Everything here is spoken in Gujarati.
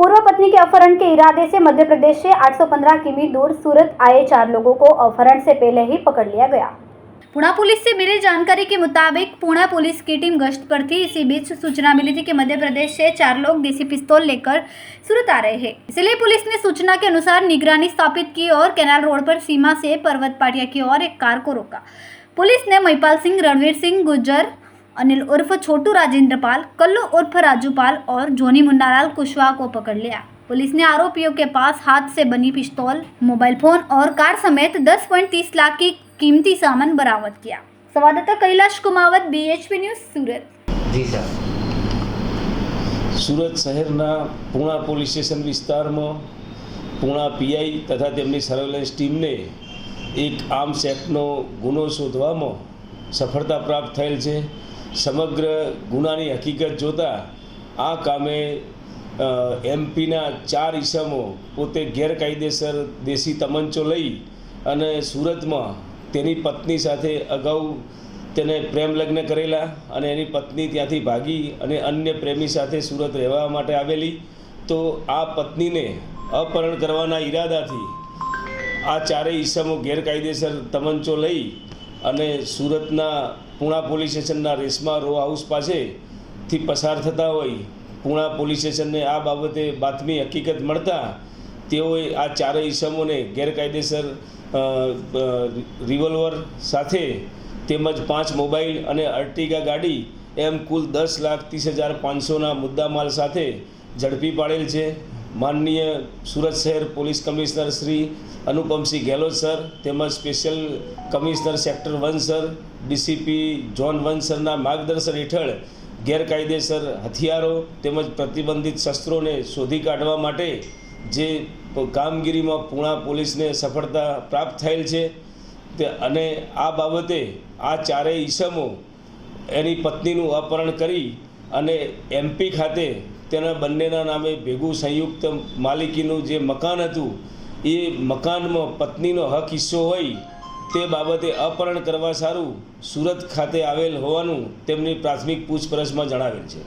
पूर्व पत्नी के अपहरण के इरादे से मध्य प्रदेश से 815 किमी दूर सूरत आए 4 लोगों को अपहरण से पहले ही पकड़ लिया गया। पुणा पुलिस से मिली जानकारी के मुताबिक पुणा पुलिस की टीम गश्त पर थी। इसी बीच सूचना मिली थी कि मध्य प्रदेश से 4 लोग देसी पिस्तौल लेकर सूरत आ रहे हैं। इसलिए पुलिस ने सूचना के अनुसार निगरानी स्थापित की और कैनाल रोड पर सीमा से पर्वत पाटिया की ओर एक कार को रोका। पुलिस ने महिपाल सिंह, रणवीर सिंह गुर्जर, अनिल उर्फ छोटू राजेंद्र पाल, कल्लू उर्फ राजू पाल और जोनी मुन्नालाल कुशवाहा को पकड़ लिया। पुलिस ने आरोपियों के पास हाथ से बनी पिस्तौल, मोबाइल फोन और कार समेत 10.30 लाख की कीमती सामान बरामद किया। संवाददाता कैलाश कुमावत, BHP न्यूज़, सूरत। जी सर, सूरत शહેરના પૂણા પોલીસ સ્ટેશન વિસ્તારમાં પૂણા PI તથા તેમની સર્વેલન્સ ટીમને એક આર્મ્સ એક્ટનો ગુનો શોધવામાં સફળતા પ્રાપ્ત થયેલ છે। સમગ્ર ગુનાની હકીકત જોતાં આ કામે MP ના 4 ઈસમો પોતે ગેરકાયદેસર દેશી તમંચો લઈ અને સુરતમાં તેની પત્ની સાથે અગાઉ તેને પ્રેમ લગ્ન કરેલા અને એની પત્ની ત્યાંથી ભાગી અને અન્ય પ્રેમી સાથે સુરત રહેવા માટે આવેલી, તો આ પત્નીને અપહરણ કરવાના ઈરાદાથી આ ચારેય ઈસમો ગેરકાયદેસર તમંચો લઈ અને સુરતના પૂણા પોલીસ સ્ટેશનના રેશમા રો હાઉસ પાસેથી પસાર થતા હોય પૂણા પોલીસ સ્ટેશનને આ બાબતે બાતમી હકીકત મળતા તેઓએ આ ચારેય ઈસમોને ગેરકાયદેસર રિવોલ્વર સાથે તેમજ 5 મોબાઈલ અને અર્ટિગા ગાડી એમ કુલ 10,30,500ના મુદ્દામાલ સાથે ઝડપી પાડેલ છે। માનનીય સુરત શહેર police commissioner Shri Anupamsinh Gehlot sir તેમજ special commissioner sector 1 sir, DCP zone 1 સરના માર્ગદર્શન હેઠળ ગેરકાયદેસર હથિયારો તેમજ પ્રતિબંધિત શસ્ત્રોને શોધી કાઢવા માટે જે કામગીરીમાં પૂણા પોલીસને સફળતા પ્રાપ્ત થયેલ છે અને આ બાબતે આ ચારેય ઈસમો એની પત્નીનું અપહરણ કરી અને MP ખાતે તેના બંનેના નામે ભેગું સંયુક્ત માલિકીનું જે મકાન હતું એ મકાનમાં પત્નીનો હક હિસ્સો હોય તે બાબતે અપહરણ કરવા સારું સુરત ખાતે આવેલ હોવાનું તેમની પ્રાથમિક પૂછપરછમાં જણાવેલ છે।